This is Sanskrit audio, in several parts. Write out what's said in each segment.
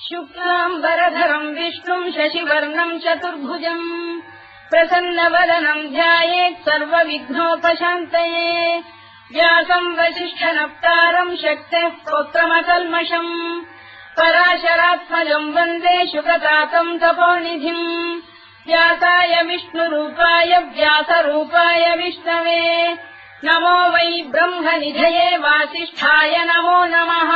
शुक्लाम्बरधरम् विष्णुम् शशिवर्णम् चतुर्भुजम् प्रसन्नवदनम् ध्यायेत् सर्वविघ्नोपशान्तये व्यासम् वसिष्ठनप्तारम् शक्तेः स्तोत्रमकल्मषम् पराशरात्मजम् वन्दे शुकतातम् तपोनिधिम् व्यासाय विष्णुरूपाय व्यासरूपाय विष्णवे नमो वै ब्रह्मनिधये वासिष्ठाय नमो नमः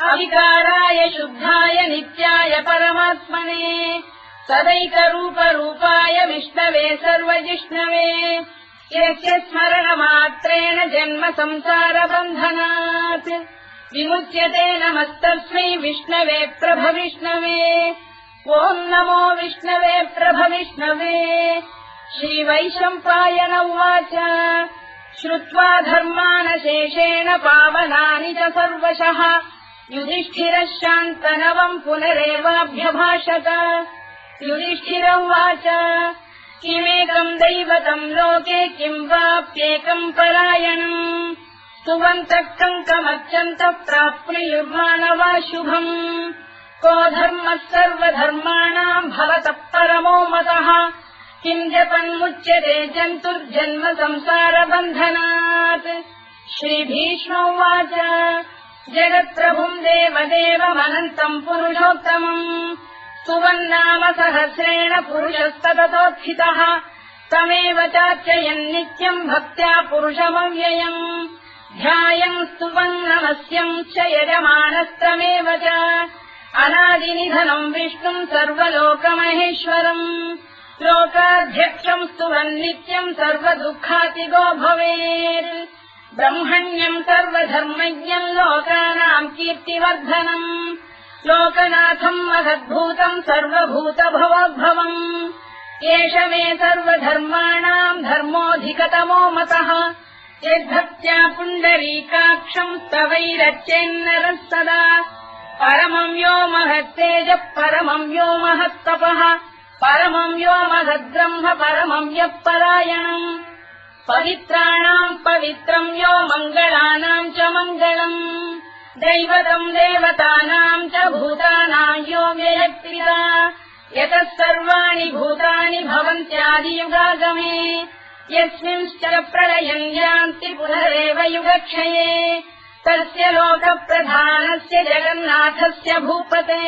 अविकाराय शुद्धाय नित्याय परमात्मने सदैकरूपरूपाय विष्णवे सर्वजिष्णवे यस्य स्मरणमात्रेण जन्म संसारबन्धनात् विमुच्यते नमस्तस्मै विष्णवे प्रभविष्णवे ॐ नमो विष्णवे प्रभविष्णवे श्रीवैशम्पायन उवाच श्रुत्वा धर्मानशेषेण पावनानि च सर्वशः युधिष्ठिरः शान्तनवम् पुनरेवाभ्यभाषत युधिष्ठिर उवाच किमेकम् दैवतम् लोके किम् वाप्येकम् परायणम् स्तुवन्तः कङ्कमर्चन्तः प्राप्नुयुर्मानवा शुभम् को धर्मः सर्वधर्माणाम् भवतः परमो मतः किम् जपन्मुच्यते जन्तुर्जन्म संसारबन्धनात् श्रीभीष्म उवाच जगत्प्रभुम् देवदेवमनन्तम् पुरुषोत्तमम् स्तुवन्नाम सहस्रेण पुरुषस्तततोत्थितः तमेव चार्चयन् नित्यम् भक्त्या पुरुषमव्ययम् ध्यायम् स्तुवन् नमस्यम् च यजमानस्तमेव च अनादिनिधनम् विष्णुम् सर्वलोकमहेश्वरम् लोकाध्यक्षम् स्तुवन् नित्यम् सर्वदुःखातिगो भवेत् ब्रह्मण्यम् सर्वधर्मज्ञम् लोकानाम् कीर्तिवर्धनम् लोकनाथम् महद्भूतम् सर्वभूतभवोद्भवम् एष मे सर्वधर्माणाम् धर्मोऽधिकतमो मतः यद्भक्त्या पुण्डरीकाक्षम् स्तवैरच्चेन्नरः सदा परमम् यो महत्तेजः परमम् यो महत्तपः परमम् यो महद्ब्रह्म परमम् यः परायणम् पवित्राणाम् पवित्रम् यो मङ्गलानाम् च मङ्गलम् दैवतम् देवतानाम् च भूतानाम् यो व्ययक्तिदा यतः सर्वाणि भूतानि भवन्त्यादियुगागमे यस्मिंश्च प्रलयम् यान्ति पुनरेव युगक्षये तस्य लोकप्रधानस्य जगन्नाथस्य भूपते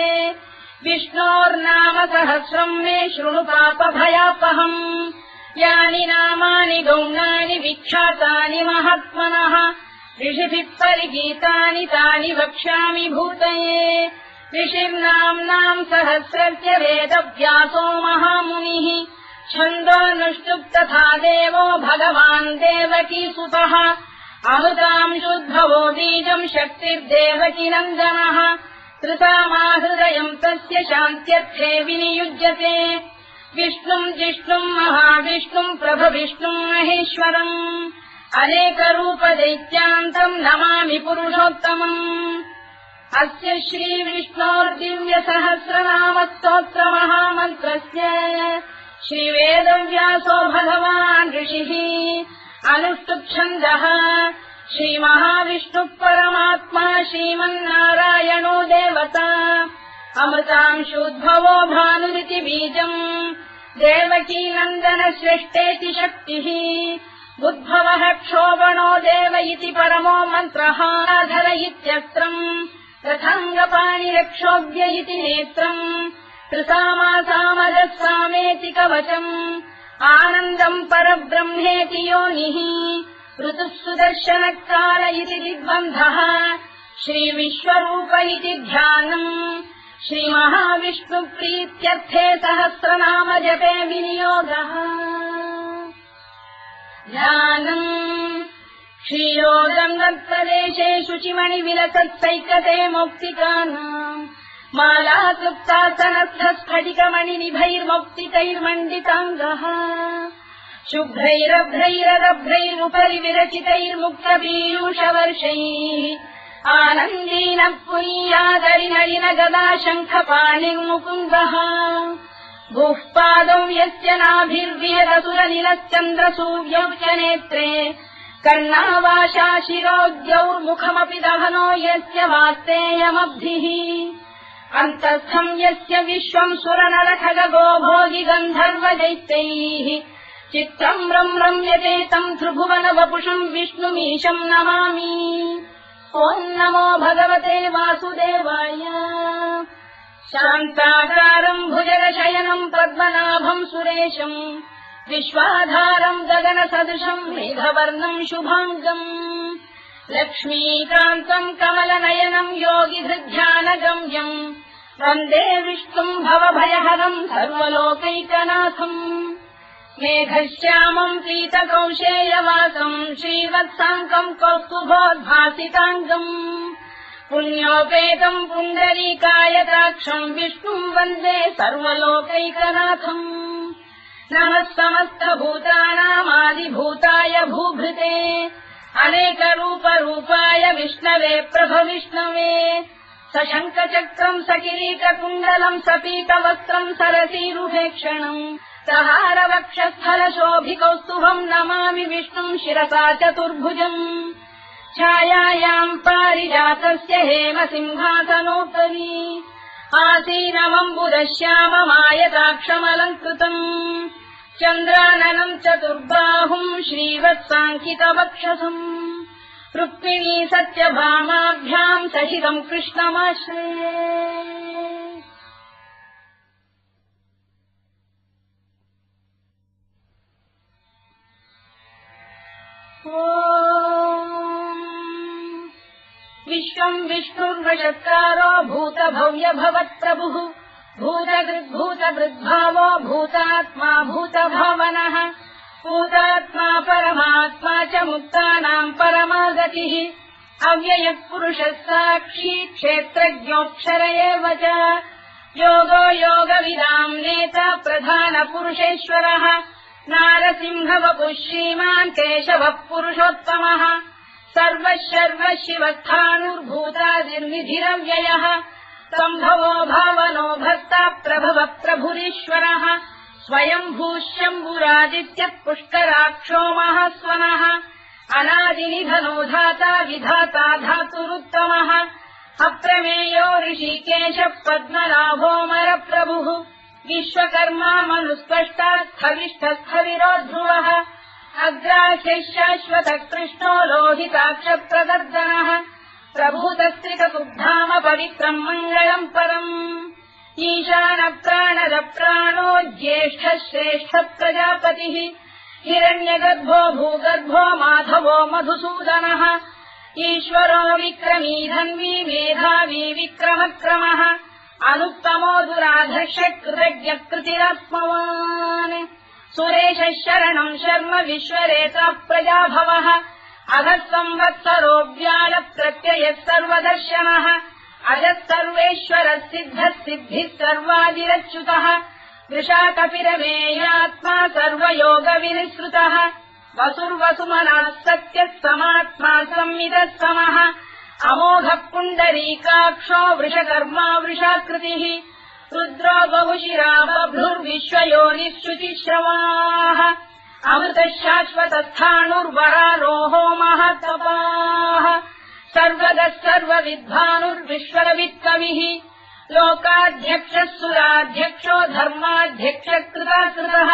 विष्णोर्नाम सहस्रम् मे शृणु पापभयापहम् यानि नामानि गौणानि विख्यातानि महात्मनः ऋषिभिः परिगीतानि तानि वक्ष्यामि भूतये ऋषिर्नाम्नाम् सहस्रस्य वेदव्यासो महामुनिः छन्दोऽनुष्टुप् तथा देवो भगवान् देवकीसुतः अमृताम् शुद्भवो बीजम् शक्तिर्देवकीनन्दनः त्रिसामाहृदयम् तस्य शान्त्यर्थे विनियुज्यते विष्णुम् जिष्णुम् महाविष्णुम् प्रभविष्णुम् महेश्वरम् अनेकरूपदैत्यान्तम् नमामि पुरुषोत्तमम् अस्य श्रीविष्णोर्दिव्यसहस्रनामस्तोत्रमहामन्त्रस्य श्रीवेदव्यासो भगवान् ऋषिः अनुष्टुप्छन्दः श्रीमहाविष्णुः परमात्मा श्रीमन्नारायणो देवता अमृतांशोद्भवो भानुरिति बीजम् देवकीनन्दन श्रेष्ठेति शक्तिः उद्भवः क्षोभणो देव इति परमो मन्त्रः धर इत्यस्त्रम् रथाङ्गपाणिरक्षोभ्य इति नेत्रम् त्रिसामासामजः सामेति कवचम् आनन्दम् परब्रह्मेति योनिः ऋतुः सुदर्शनकाल इति दिग्बन्धः श्रीविश्वरूप इति ध्यानम् श्रीमहाविष्णुप्रीत्यर्थे सहस्रनाम जपे विनियोगः ध्यानम् क्षीरोदङ्गप्रदेशे शुचिमणिविलसत्सैकते मौक्तिकानाम् मालाक्लुप्तासनस्थस्फटिकमणिनिभैर्मौक्तिकैर्मण्डिताङ्गः शुभ्रैरभ्रैरदभ्रैरुपरि विरचितैर्मुक्तपीयूषवर्षैः आनन्दीनः पुनीयादरिनरिन गदा शङ्खपाणिर्मुकुन्दः भूः पादौ यस्य नाभिर्विहरसुरनिलश्चन्द्रसूर्यौ च नेत्रे कर्णावाशा शिरोद्यौर्मुखमपि दहनो यस्य वास्तेयमब्धिः अन्तस्थम् यस्य विश्वम् सुरनरखगो भोगि गन्धर्वदैत्यैः चित्तम् रम्यते तम् त्रिभुवन वपुषम् विष्णुमीशम् नमामि। ॐ नमो भगवते वासुदेवाय। शान्ताकारम् भुजगशयनम् पद्मनाभम् सुरेशम् विश्वाधारम् गगनसदृशम् मेघवर्णम् शुभाङ्गम् लक्ष्मीकान्तम् कमलनयनम् योगिहृध्यानगम्यम् वन्दे विष्णुम् भवभयहरम् सर्वलोकैकनाथम्। मेघश्यामम् पीतकौशेयवासम् श्रीवत्साङ्कम् कौस्तुभोद्भासिताङ्गम् पुण्योपेतम् पुण्डरीकायताक्षम् विष्णुम् वन्दे सर्वलोकैकनाथम्। नमः समस्तभूतानामादिभूताय भूभृते अनेकरूपरूपाय विष्णवे प्रभविष्णवे सशङ्खचक्रम् सकिरीटकुण्डलम् सपीतवस्त्रम् सरसीरुभेक्षणम् सहारवक्षस्थलशोभिकौस्तुभम् नमामि विष्णुम् शिरसा चतुर्भुजम्। छायायाम् पारिजातस्य हेमसिंहासनोपरि आसीनमम्बुदश्याममायताक्षमलङ्कृतम् चन्द्राननम् चतुर्बाहुम् श्रीवत्साङ्कितवक्षसम् रुक्मिणी सत्यभामाभ्याम् सहितम् कृष्णमाश्रये। विश्वम् विष्णुर्वषत्कारो भूतभव्य भवत्प्रभुः भूतकृद्भूतभृद्भावो भूतात्मा भूतभावनः भूतात्मा परमात्मा च मुक्तानाम् परमा गतिः अव्ययः पुरुषः साक्षी क्षेत्रज्ञोऽक्षर एव च योगो योगविदाम् नेता प्रधानपुरुषेश्वरः नारसिंहवपुः श्रीमान् केशवः पुरुषोत्तमः सर्वः शर्वः शिवस्थाणुर्भूतादिर्निधिरव्ययः सम्भवो भावनो भर्ता प्रभवः प्रभुरीश्वरः स्वयम्भूः शम्भुरादित्यः पुष्कराक्षो महास्वनः अनादिनिधनो धाता विधाता धातुरुत्तमः अप्रमेयो ऋषिकेशः पद्मनाभोऽमरप्रभुः विश्वकर्मा मनुस्पष्टा स्थविष्ठस्थविरो ध्रुवः अग्राह्यः शाश्वतः कृष्णो लोहिताक्षप्रदर्दनः प्रभूतस्त्रिककुब्धाम पवित्रम् मङ्गलम् परम् ईशानप्राणदप्राणो ज्येष्ठः श्रेष्ठः प्रजापतिः हिरण्यगर्भो भूगर्भो माधवो मधुसूदनः ईश्वरो विक्रमी धन्वी मेधावी विक्रमक्रमः अनुत्तमो दुराधर्षः कृतज्ञः कृतिरात्मवान् सुरेशः शरणम् शर्म विश्वरेता प्रजाभवः अधः संवत्सरो व्यालप्रत्ययः सर्वदर्शनः अजः सर्वेश्वरः सिद्धः सिद्धिः सर्वादिरच्युतः वृषाकपिरमेयात्मा सर्वयोगविनिसृतः वसुर्वसुमनः सत्यः समात्मा संविदः समः अमोघः पुण्डरीकाक्षो वृषकर्मा वृषाकृतिः रुद्रो बहुशिरा बभ्रुर्विश्वयोनिः शुचिश्रवाः अमृतः शाश्वतस्थाणुर्वरारोहो महातपाः सर्वगः सर्वविद्वानुर्विश्वरवित्कविः लोकाध्यक्षः सुराध्यक्षो धर्माध्यक्षः कृताकृतः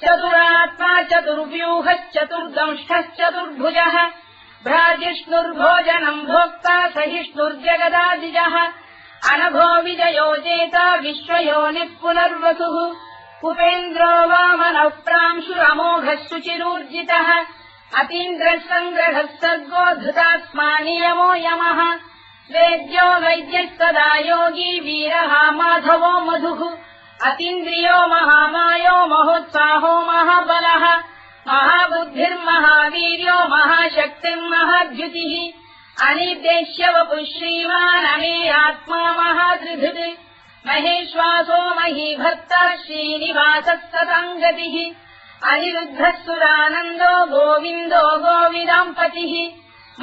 चतुरात्मा चतुर्व्यूहश्चतुर्दंष्टश्चतुर्भुजः भ्राजिष्णुर्भोजनम् भोक्ता सहिष्णुर्जगदादिजः अनभो विजयो जेता विश्वयोनिः पुनर्वसुः उपेन्द्रो वामनः प्रांशुरमोघः शुचिरूर्जितः अतीन्द्रः सङ्ग्रहः सर्गो धृतात्मा नियमो यमः वेद्यो वैद्यः सदा योगी वीरः माधवो मधुः अतीन्द्रियो महामायो महोत्साहो महाबलः महाबुद्धिर्महावीर्यो महाशक्तिर्महाद्युतिः अनिर्देश्य वपुः श्रीमान् अमेयात्मा महात्रिधृत् महेश्वासो महीभर्ता श्रीनिवासः सताङ्गतिः अनिरुद्धः सुरानन्दो गोविन्दो गोविदाम्पतिः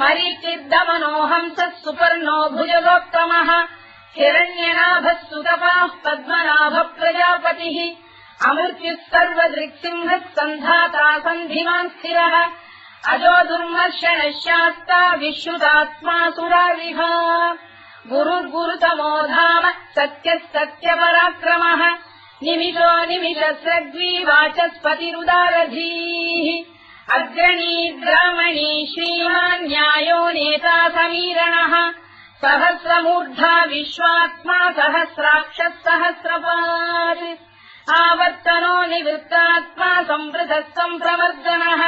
मरीचिर्दमनो हंसः सुपर्णो भुजगोत्तमः हिरण्यनाभः सुतपाः पद्मनाभः प्रजापतिः अमृत्युः सर्वदृक्सिंहः सन्धाता सन्धिमान् स्थिरः अजो दुर्मर्शनः शास्ता विश्रुतात्मा सुरारिः गुरुर्गुरुतमो धाम सत्यः सत्यपराक्रमः निमिषो निमिषस्रग्वी वाचस्पतिरुदारधीः अग्रणी ब्राह्मणी श्रीमान् न्यायो नेता समीरणः सहस्रमूर्धा विश्वात्मा सहस्राक्षः सहस्रपात् आवर्तनो निवृत्तात्मा संवृतः सम्प्रवर्धनः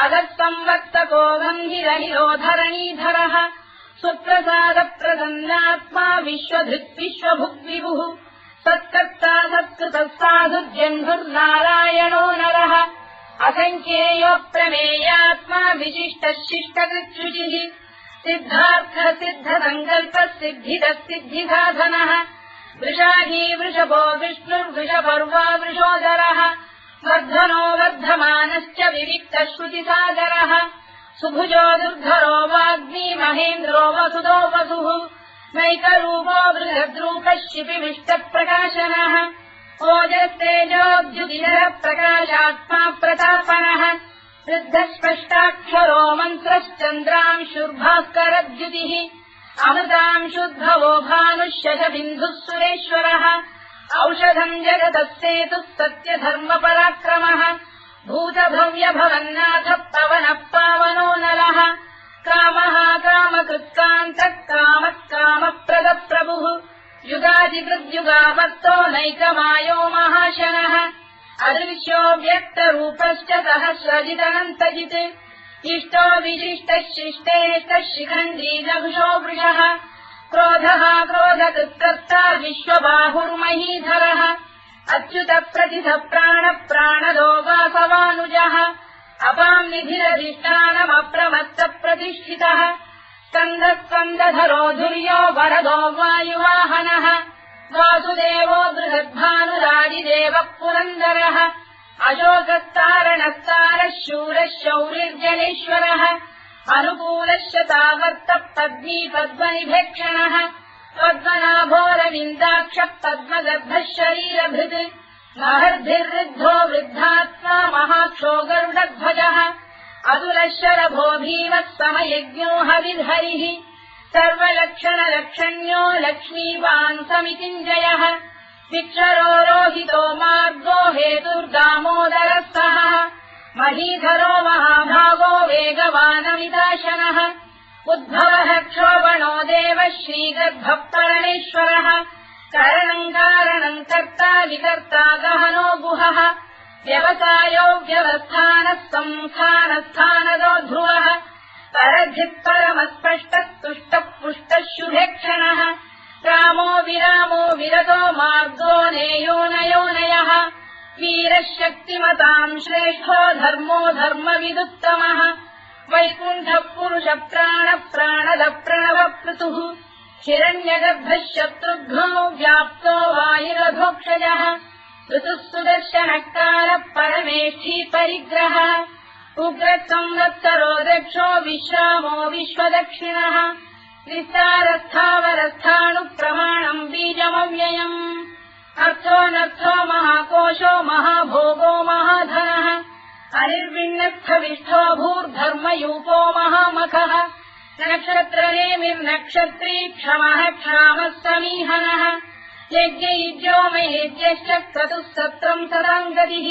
अधःसंवर्तको गन्धिरनिरोधरणीधरः सुप्रसादप्रसन्नात्मा विश्वधृत् विश्वभुग्विभुः सत्कर्ता सत्कृतः साधुर्जन्धुर्नारायणो नरः असङ्ख्येयो प्रमेयात्मा विशिष्टः शिष्टकृच्छुचिः सिद्धार्थः सिद्धसङ्कल्पः सिद्धिदः सिद्धिसाधनः वृषाही वृषभो विष्णुर्वृषपर्वा वृषोदरः वर्धनो वर्धमानश्च विविक्तः श्रुतिसागरः सुभुजो दुर्धरो वाग्मी महेन्द्रो वसुदो वसुः नैकरूपो बृहद्रूपः शिपिविष्टप्रकाशनः ओजस्तेजोद्युतिधरः प्रकाशात्मा प्रतापनः वृद्धस्पष्टाक्षरो मन्त्रश्चन्द्रांशुर्भास्करद्युतिः अमृतांशुद्भवो भानुः शशबिन्दुः सुरेश्वरः औषधम् जगतः सेतुः सत्यधर्मपराक्रमः भूतभव्यभवन्नाथः पवनः पावनो नरः कामः कामकृत्कान्तः कामः कामप्रदप्रभुः युगादिकृद्युगावर्तो नैकमायो महाशनः अदृश्यो व्यक्तरूपश्च सहस्रजिदनन्तजित् इष्टो विशिष्टः शिष्टेष्टः शिखण्डी नभुषो वृषः क्रोधः क्रोधकृत्कर्ता विश्वबाहुर्महीधरः अच्युतप्रतिथः प्राणप्राणदो वासवानुजः अपाम् निधिरधिष्ठानमप्रमत्तप्रतिष्ठितः स्कन्धः स्कन्धधरो धुर्यो वरदो वायुवाहनः वासुदेवो बृहद्भानुरादिदेवः पुरन्दरः अशोकस्तारणस्तारः शूरः शौरिर्जनेश्वरः अनुकूलः शतावर्तः पद्मी पद्मनिभेक्षणः पद्मनाभोरविन्दाक्षः पद्मगर्भः शरीरभृत् महर्भिर्वृद्धो वृद्धात्मा महाक्षो गरुडध्वजः अतुलः शरभो भीमः समयज्ञो हविर्हरिः सर्वलक्षणलक्षण्यो लक्ष्मीवान् समितिञ्जयः विक्षरो रोहितो मार्गो हेतुर्दामोदरः सहः महीधरो महाभागो वेगवानमिदाशनः उद्भवः क्षोभणो देवः श्रीगर्भः परमेश्वरः करणम् कारणम् कर्ता विकर्ता गहनो गुहः व्यवसायो व्यवस्थानः संस्थानस्थानदो ध्रुवः परधिः परमस्पष्टः तुष्टः पुष्टः शुभेक्षणः रामो विरामो विरतो मार्गो नेयोनयोनयः वीरः शक्तिमताम् श्रेष्ठो धर्मो धर्मविदुत्तमः वैकुण्ठः पुरुषः प्राणः प्राणदः प्रणवप्लुतुः हिरण्यगर्भः शत्रुघ्नो व्याप्तो वायुरधोक्षजः ऋतुः सुदर्शनकालः परमेष्ठी परिग्रहः उग्रः संवत्सरो दक्षो विश्रामो विश्वदक्षिणः विस्तारस्थावरस्थाणुप्रमाणम् बीजमव्ययम् अर्थोऽनर्थो महाकोशो महाभोगो महाधनः अनिर्विण्णस्थविष्ठो भूर्धर्मयूपो महामखः नक्षत्रनेमिर्नक्षत्री क्षमः क्षामः समीहनः यज्ञयुज्यो महेज्यश्च क्रतुः सत्रम् सदाम् गतिः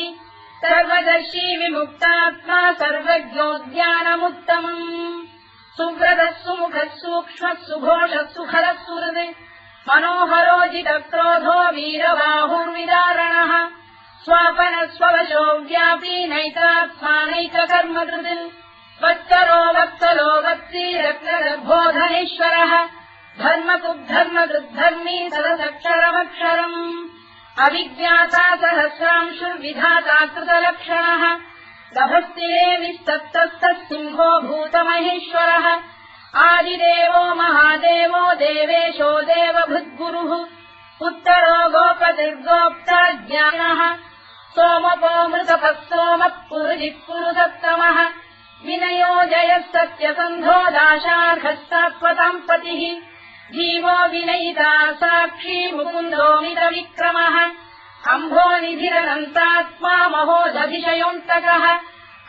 सर्वदर्शी विमुक्तात्मा सर्वज्ञो ज्ञानमुत्तमम् सुव्रतः सुमुखः सूक्ष्मः सुघोषः सुखरः सुहृत् मनोहरोजितक्रोधो वीरबाहुर्विदारणः स्वापनः स्ववशो व्यापी नैतात्मानैककर्मकृत् वत्सरो वत्सलो वत्सी रत्नगर्भोधनेश्वरः धर्मकुद्धर्मकृद्धर्मी सदसक्षरमक्षरम् अविज्ञाता सहस्रांशुर्विधाता कृतलक्षणः गभस्तिरे विस्तप्तस्तः सिंहो भूतमहेश्वरः आदिदेवो महादेवो देवेशो देवभृद्गुरुः उत्तरो गोपतिर्गोप्ता ज्ञानः सोमपो मृतपः सोमः पुरुजिः पुरुषोत्तमः विनयो जयः सत्यसन्धो दाशार्हः सात्वताम् पतिः जीवो विनयिता साक्षी मुकुन्दोमितविक्रमः अम्भोनिधिरनन्तात्मा महोदधिशयोऽन्तकः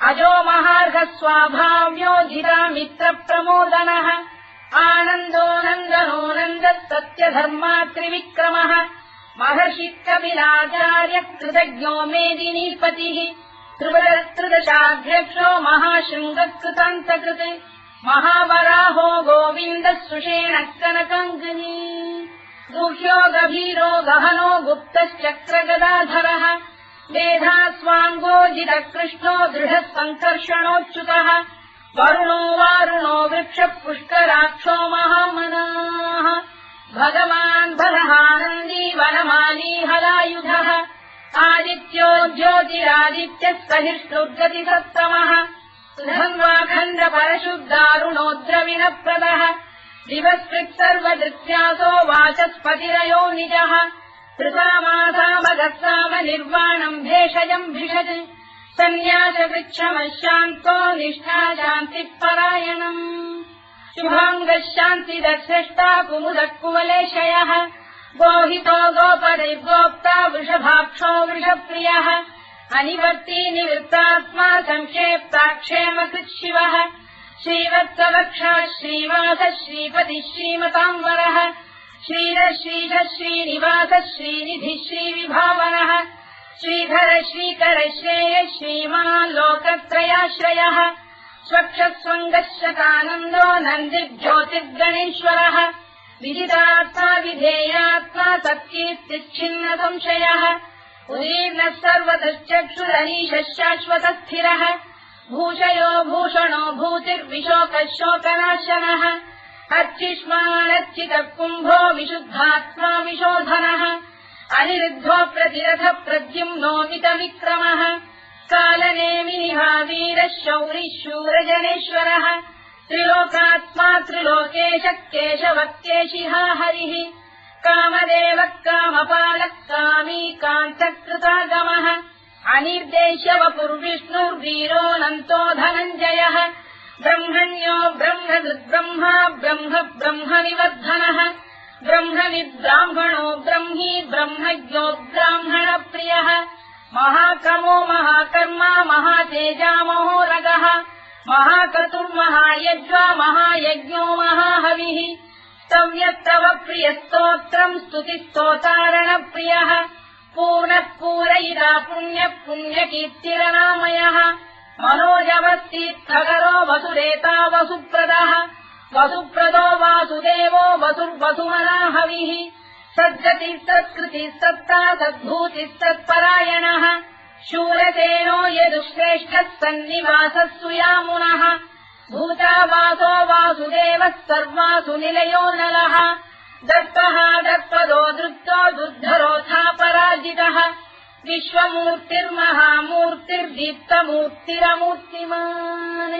अजो महार्घः स्वाभाव्यो धिरा मित्रप्रमोदनः आनन्दो नन्दनो नन्दः सत्यधर्मा त्रिविक्रमः महर्षिः कपिलाचार्यः कृतज्ञो मेदिनीपतिः त्रिदशाध्यक्षो महाशृङ्गः कृतान्तकृत् महावराहो गोविन्दः सुषेणः कनकाङ्गनी गुह्यो गभीरो गहनो गुप्तश्चक्रगदाधरः मेधास्वाङ्गोजितः कृष्णो दृढः सङ्कर्षणोच्युतः वरुणो वारुणो वृक्षः पुष्कराक्षो महामनाः भगवान् बलहानन्दी वनमाली हलायुधः आदित्यो ज्योतिरादित्यः सहिष्णुर्गतिसत्तमः सुधन्वाखण्ड परशुद्धारुणो द्रविणप्रदः दिवस्कृत् सर्वदृत्यासो वाचस्पतिरयो निजः कृतामासामगस्साम निर्वाणम् भेषजम् भिषज सन्न्यासवृक्षमः शान्तो निष्ठा शान्तिः परायणम् शुभाङ्गः शान्तिदश्रेष्टा कुमुदः कुवलेशयः गोहितो गोपदैर्गोप्ता वृषभाक्षो वृषप्रियः अनिवर्ती निवृत्तात्मा संक्षेप्ताक्षेमकृत् शिवः श्रीवत्सवक्षः श्रीवासः श्रीपतिः श्रीमताम्बरः श्रीधः श्रीधः श्रीनिवासः श्रीनिधिः श्रीविभावनः श्रीधर श्रीकर श्रेयः श्रीमान् लोकत्रयाश्रयः स्वक्षस्वङ्गः शतानन्दो नन्दिर्ज्योतिर्गणेश्वरः विदितात्मा विधेयात्मा सत्कीर्तिच्छिन्न संशयः उदीर्णः सर्वतश्चक्षुरनीशः शाश्वतः स्थिरः भूषयो भूषणो भूतिर्विशोकः शोकनाशनः अर्चिष्मानर्चितः कुम्भो विशुद्धात्मा विशोधनः अनिरुद्धो प्रतिरथः प्रद्युम्नोमितविक्रमः कालनेमिनिहावीरः शौरिः शूरजनेश्वरः त्रिलोकात्मा त्रिलोकेशः केशवः केशिहा हरिः कामदेवः कामपालः कामी कान्तकृतागमः अनिर्देश्यवपुर्विष्णुर्वीरोऽनन्तो धनञ्जयः ब्रह्मण्यो ब्रह्मकृद्ब्रह्मा ब्रह्म ब्रह्मनिवर्धनः ब्रह्मविद्ब्राह्मणो ब्रह्मी ब्रह्मज्ञो ब्राह्मणप्रियः महाक्रमो महाकर्मा महातेजा महोरगः महाक्रतुर्महायज्वा महायज्ञो महाहविः स्तव्यस्तव प्रियस्तोत्रम् स्तुतिस्तोतारणप्रियः पूर्णः पूरयिता पुण्यः पुण्यकीर्तिरनामयः मनोजवस्तीर्थकरो वसुरेता वसुप्रदः वसुप्रदो वासुदेवो वसुर्वसुमनाहविः सद्गतिः सत्कृतिः सत्ता सद्भूतिः सत्परायणः शूरसेनो यदुश्रेष्ठः सन्निवासः सुयामुनः भूतावासो वासुदेवः सर्वासु निलयो नलः दत्तः दत्पदो दृप्तो दुर्धरोऽथा पराजितः विश्वमूर्तिर्महामूर्तिर्दीप्तमूर्तिरमूर्तिमान्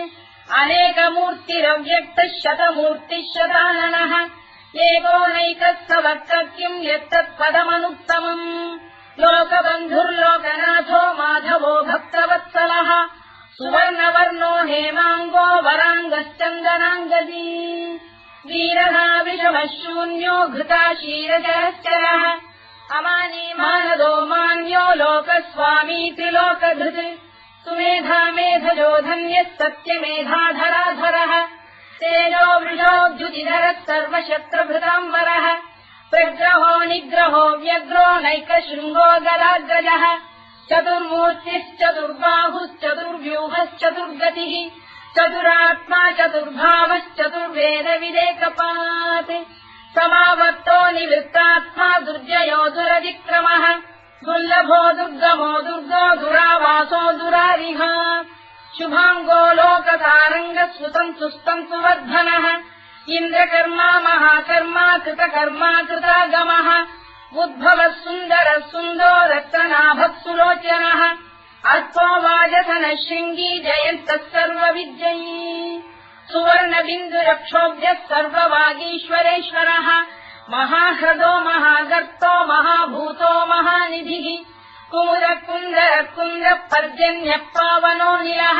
अनेकमूर्तिरव्यक्तः शतमूर्तिः शताननः एकोनैकः सवक्तः किम् यत्तत्पदमनुत्तमम् लोकबन्धुर्लोकनाथो माधवो भक्तवत्सलः सुवर्णवर्णो हेमाङ्गो वराङ्गश्चन्दनाङ्गदी वीरः विषमः शून्यो घृता क्षीरजरश्चरः अमानी मानदो मान्यो लोकस्वामी त्रिलोकधृत् सुमेधा मेधजो धन्यः सत्यमेधाधराधरः तेजो वृषोद्युतिधरः सर्वशत्रभृताम्बरः प्रग्रहो निग्रहो व्यग्रो नैकशृङ्गो गदाग्रजः चतुर्मूर्तिश्चतुर्बाहुश्चतुर्व्यूहश्चतुर्गतिः चतुरात्मा चतुर्भावश्चतुर्वेदविदेकपात् समावर्तो निवृत्तात्मा दुर्जयो दुरतिक्रमः दुर्लभो दुर्गमो दुर्गो दुरावासो दुरारिः शुभाङ्गो लोकतारङ्गः सुतन्तु वर्धनः इन्द्रकर्मा महाकर्मा कृतकर्मा कृतागमः उद्भवः सुन्दरः सुन्दो रक्तनाभः सुलोचनः अल्पो वाजसनः शृङ्गी जयन्तः सर्वविद्ययी सुवर्णबिन्दुरक्षोभ्यः सर्ववागीश्वरेश्वरः महाह्रदो महागर्तो महाभूतो महानिधिः कुमुदः कुन्दरः कुन्दः पर्जन्यः पावनो निलः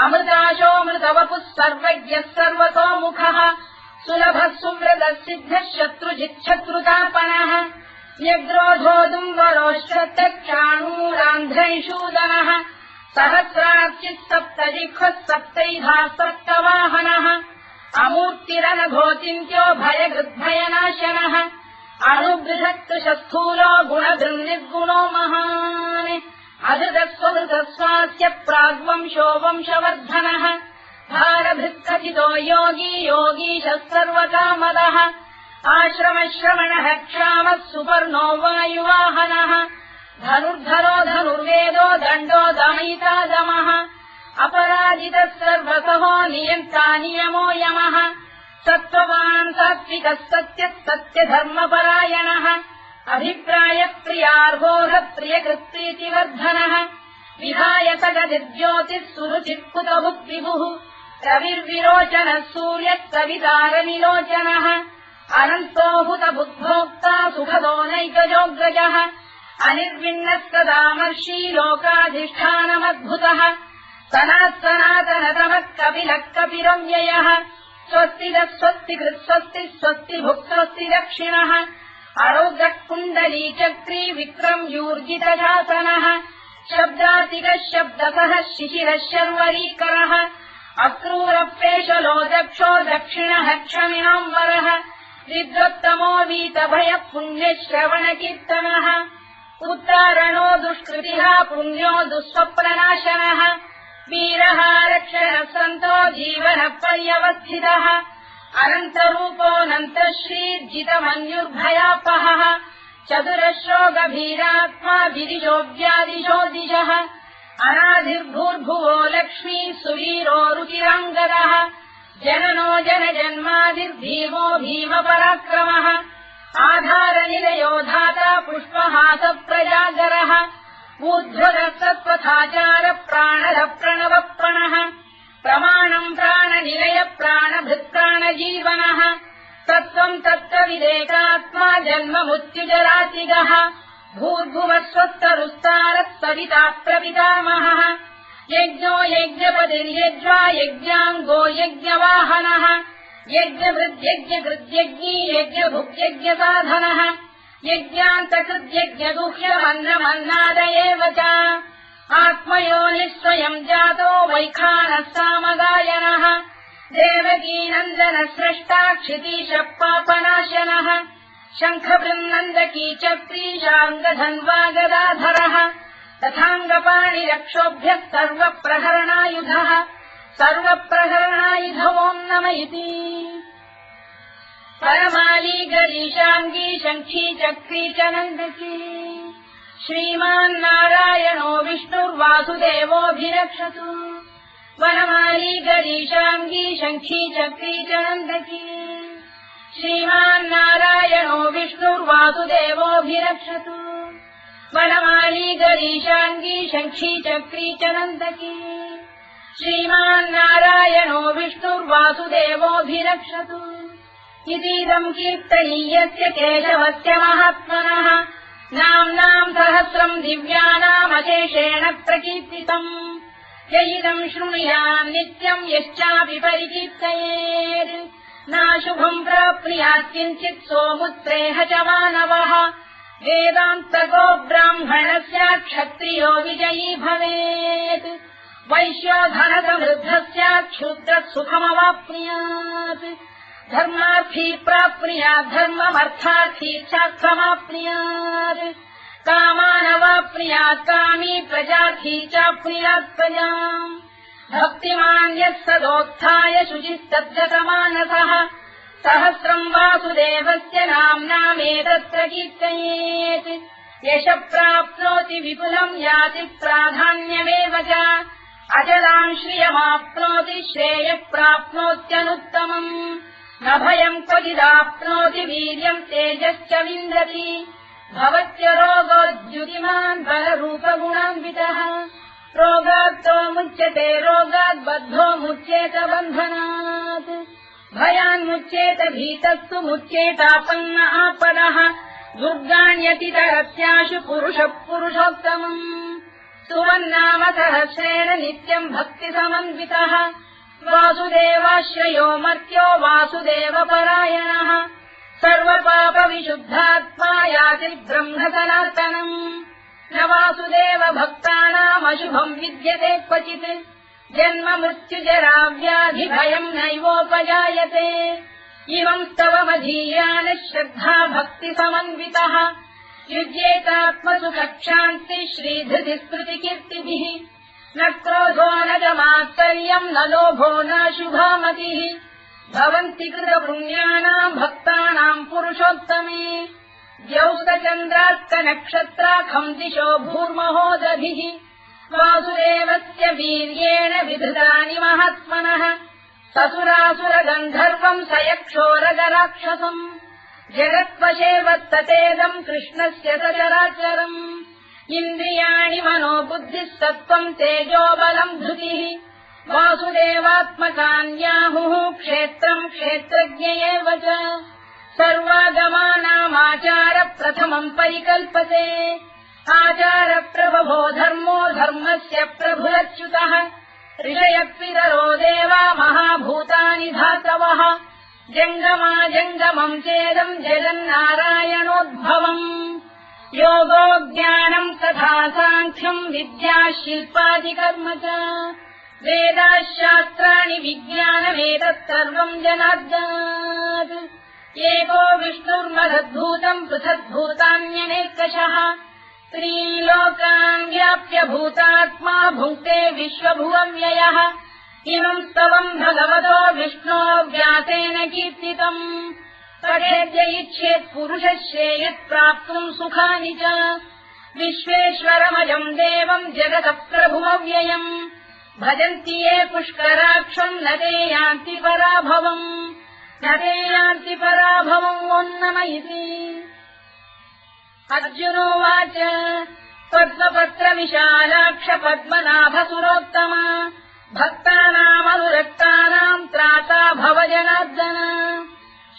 अमृताशोऽमृतवपुः सर्वज्ञः सर्वतोमुखः सुलभः सुव्रतः सिद्धः शत्रुजिच्छत्रुतापनः न्यग्रोधोदुम्बरोश्चक्षाणूरान्ध्रैषूदनः सहस्रार्चिः सप्तजिह्वः सप्तैधा सप्तवाहनः अमूर्तिरनघोचिन्त्यो भयगृद्भयनाशनः अणुबृहत्कृशस्थूलो गुणधृन्निर्गुणो महान् अधृतस्वधृतस्वास्य प्राग्वंशो वंशवर्धनः भारभृत्कथितो योगी योगीशः सर्वकामदः आश्रमश्रवणः क्षामः सुपर्णो वायुवाहनः धनुर्धरो धनुर्वेदो दण्डो दमयिता दमः अपराजितः सर्वसहो नियन्ता नियमो यमः सत्त्ववान् सात्विकः सत्यः सत्यधर्मपरायणः अभिप्रायप्रियार्होः प्रियकृत्प्रीतिवर्धनः विहाय सगतिर्ज्योतिः सुरुचित्कुतभुक्विभुः रविर्विरोचनः सूर्यः कवितारनिलोचनः अनन्तो हुतबुद्भोक्ता सुखदो नैकजोऽग्रजः अनिर्विण्णः सदामर्षी लोकाधिष्ठानमद्भुतः सनातनतमः कपिलः कपिरव्ययः स्वस्तिदः स्वस्तिकृत् स्वस्तिः स्वस्तिभुक् स्वस्ति दक्षिणः अरोग्रः कुण्डलीचक्री विक्रम्यूर्जितशासनः शब्दातिकः शब्दसः शिशिरः शर्वरीकरः अक्रूरप्रेषलो दक्षो दक्षिणः क्षमिणाम्बरः विद्वत्तमो वीतभयः पुण्यश्रवणकीर्तनः उत्तारणो दुष्कृतिः पुण्यो दुःस्वप्ननाशनः वीरः रक्षणः सन्तो जीवनः पर्यवस्थितः अनन्तरूपोऽनन्तश्रीर्जितमन्युर्भयापहः चतुरश्रो गभीरात्मा विदिशो व्यादिशो दिशः अनाधिर्भूर्भुवो लक्ष्मी सुवीरो रुचिराङ्गदः जननो जनजन्मादिर्भीमो भीमपराक्रमः आधारनिलयो धाता पुष्पहासप्रजागरः ऊर्ध्वरः सत्त्वथाचार प्राणः प्रणवप्रणः प्रमाणम् प्राणनिलय प्राणभृत्प्राणजीवनः तत्त्वम् तत्त्वविदेकात्मा जन्ममृत्युजरातिगः भूर्भुवः स्वस्तरुस्तारः सविता प्रपितामहः यज्ञो यज्ञपतिर्यज्वा यज्ञाङ्गो यज्ञवाहनः यज्ञभृद्यज्ञकृद्यज्ञी यज्ञभुक्यज्ञसाधनः यज्ञान्तकृद्यज्ञगुह्यमन्नमन्नाद एव च आत्मयोनिः स्वयम् जातो वैखानः सामगायनः देवकीनन्दनः स्रष्टा क्षितीशः पापनाशनः शङ्खबृन्नन्दकी चक्रीशाङ्गधन्वा गदाधरः तथाङ्गपाणिरक्षोभ्यः सर्वप्रहरणायुधः सर्वप्रहरणायुधवोम् नम इति परमाली गरीशाङ्गी शङ्खी चक्री च नन्दकी श्रीमान्नारायणो विष्णुर्वासुदेवोऽभिरक्षतु वनमाली गरीशाङ्गी शङ्खी चक्री च नन्दकी श्रीमान्नारायणो विष्णुर्वासुदेवोऽभिरक्षतु वनमाली गरीशाङ्गी शङ्खी चक्री च नन्दकी श्रीमान्नारायणो विष्णुर्वासुदेवोऽभिरक्षतु इतीदम् कीर्तनीयस्य केशवस्य महात्मनः नाम्नाम् सहस्रम् दिव्यानामशेषेण प्रकीर्तितम् य इदम् शृणुयाम् नित्यम् यश्चापि परिकीर्तयेत् नाशुभम् प्राप्नुयात् किञ्चित् सोमुत्रेह च मानवः वेदान्तको ब्राह्मणस्य क्षत्रियो विजयी भवेत् वैश्यो धनसमृद्धः स्यात् क्षुद्रः सुखमवाप्नुयात् धर्मार्थी प्राप्नुयात् धर्ममर्थार्थी चार्थमाप्नुयात् कामानवाप्नुयात् कामी प्रजार्थी चाप्नुयात् प्रजाम् भक्तिमान् यः सदोत्थाय शुचिस्तद्गतमानसः सहस्रम् वासुदेवस्य नाम्नामेतत्र कीर्तयेत् यशः प्राप्नोति विपुलम् याति प्राधान्यमेव च अचलाम् श्रियमाप्नोति श्रेयः प्राप्नोत्यनुत्तमम् न भयम् क्वचिदाप्नोति वीर्यम् तेजश्च विन्दति भवत्य रोगोद्युतिमान् बलरूपगुणान्वितः रोगात्तो मुच्यते रोगात् बद्धो मुच्येत बन्धनात् भयान्मुच्येत भीतस्तु मुच्येतापन्न आपदः दुर्गाण्यतितरत्याशु पुरुषः पुरुषोत्तमम् सुवन्नाम सहस्रेण नित्यम् भक्तिसमन्वितः वासुदेवाश्रयो मर्त्यो वासुदेवपरायणः सर्वपापविशुद्धात्मा याति ब्रह्म सनातनम् न वासुदेव भक्तानामशुभम् विद्यते क्वचित् जन्म मृत्युजरा व्याधि भयम् नैवोपजायते इमं स्तवमधीयान श्रद्धा भक्ति समन्वितः युज्येतात्मसुखक्षान्ति श्रीधृति स्मृति कीर्तिभिः न क्रोधो न च मात्सर्यम् न लोभो न शुभामतिः भवन्ति कृतपुण्यानाम् भक्तानाम् पुरुषोत्तमे द्यौस्तचन्द्रार्कनक्षत्राखम् दिशो भूर्महो दधिः वासुदेवस्य वीर्येण विधृतानि महात्मनः ससुरासुरगन्धर्वम् स यक्षोरगराक्षसम् जगत्वशेवत्ततेदम् कृष्णस्य सचराचरम् इन्द्रियाणि मनो बुद्धिः सत्त्वम् तेजो बलम् धृतिः वासुदेवात्मकान्याहुः क्षेत्रम् क्षेत्रज्ञ एव च सर्वागमानामाचार प्रथमम् परिकल्पते आचार प्रभवो धर्मो धर्मस्य प्रभुरच्युतः ऋषयः देवा महाभूतानि धातवः जङ्गमा जङ्गमम् चेदम् जगन्नारायणोद्भवम् योगो ज्ञानम् तथा साङ्ख्यम् विद्या शिल्पादिकर्म च वेदाः शास्त्राणि विज्ञानमेतत् सर्वम् जनार्दनात् एको विष्णुर्महद्भूतम् पृथग्भूतान्यनेकशः त्रीन् लोकान् व्याप्य भूतात्मा भुङ्क्ते विश्वभुवव्ययः इमम् स्तवम् भगवतो विष्णो व्यासेन कीर्तितम् पठेद्य इच्छेत् पुरुषः श्रेयत् प्राप्तुम् सुखानि च विश्वेश्वरमजम् देवम् जगतः प्रभुमव्ययम् भजन्ति ये पुष्कराक्षम् न ते यान्ति पराभवम् न ते यान्ति पराभवम् ओन्नमयिति अर्जुनोवाच पद्मपत्रविशालाक्ष पद्मनाभसुरोत्तमा भक्तानामनुरक्तानाम् त्राता भव जनार्दन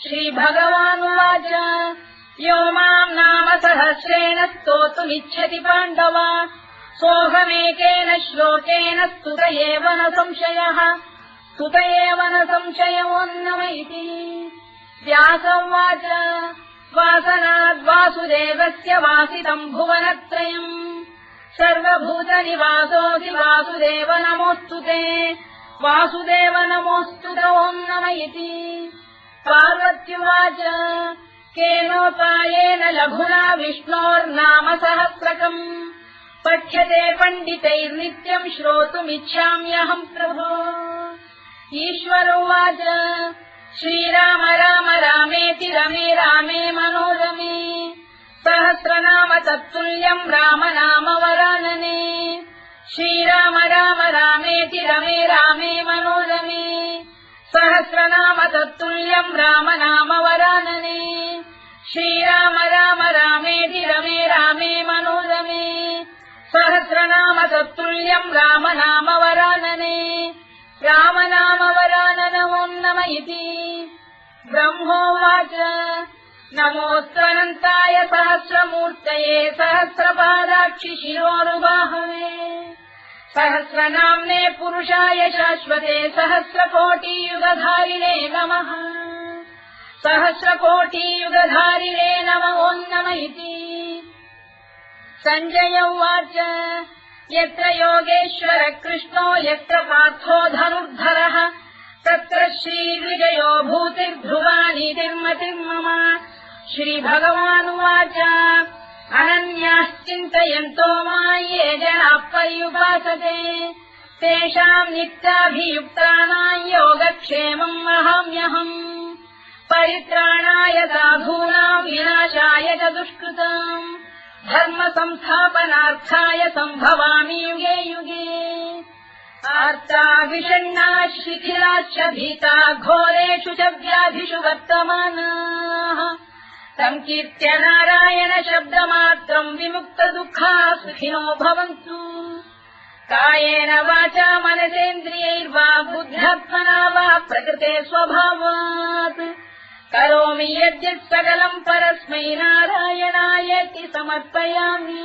श्रीभगवानुवाच यो माम् नाम सहस्रेण स्तोतुमिच्छति पाण्डव सोऽहमेकेन श्लोकेन स्तुत एव न संशयः स्तुत एव न संशयोऽन्नम इति व्यासोवाच वासनाद्वासुदेवस्य वासितम् भुवनत्रयम् सर्वभूतनिवासोऽसि वासुदेव नमोऽस्तु ते वासुदेव नमोऽस्तु ते ओन्नम इति पार्वत्युवाच केनोपायेन लघुना विष्णोर्नाम सहस्रकम् पठ्यते पण्डितैर्नित्यम् श्रोतुमिच्छाम्यहम् प्रभो ईश्वरोवाच श्रीराम राम रामेति रमे रामे मनोरमे सहस्रनाम तत्तुल्यम् राम नाम वरानने श्रीराम राम रामेति रमे रामे मनोरमे सहस्रनाम तत्तुल्यम् राम नाम वरानने श्रीराम राम रामेति रमे रामे मनोरमे सहस्रनाम तत्तुल्यम् राम नाम वरानने राम नाम वराननमोन्नम इति ब्रह्मोवाच नमोऽस्त्वनन्ताय सहस्रमूर्तये सहस्रपादाक्षि शिरोरुबाहवे सहस्रनाम्ने पुरुषाय शाश्वते सहस्रकोटियुगधारिणे नमः सहस्रकोटियुगधारिणे नमोऽन्नम इति सञ्जय उवाच यत्र योगेश्वर कृष्णो यत्र पार्थो धनुर्धरः तत्र श्रीविजयो भूतिर्ध्रुवानीतिर्मतिर्मम श्रीभगवानुवाच अनन्याश्चिन्तयन्तो मां ये जनाः पर्युपासते तेषाम् नित्याभियुक्तानां योगक्षेमम् वहाम्यहम् परित्राणाय साधूनां विनाशाय च दुष्कृताम् धर्म संस्थापनार्थाय सम्भवामि युगे युगे आर्ता विषण्णाः शिथिलाश्च भीता घोरेषु च व्याधिषु वर्तमानाः संकीर्त्य नारायण शब्दमात्रम् विमुक्तदुःखाः सुखिनो भवन्तु कायेन वाचा मनसेन्द्रियैर्वा बुद्ध्यात्मना वा प्रकृते स्वभावात् करोमि यद्यत् सकलम् परस्मै नारायणायेति समर्पयामि।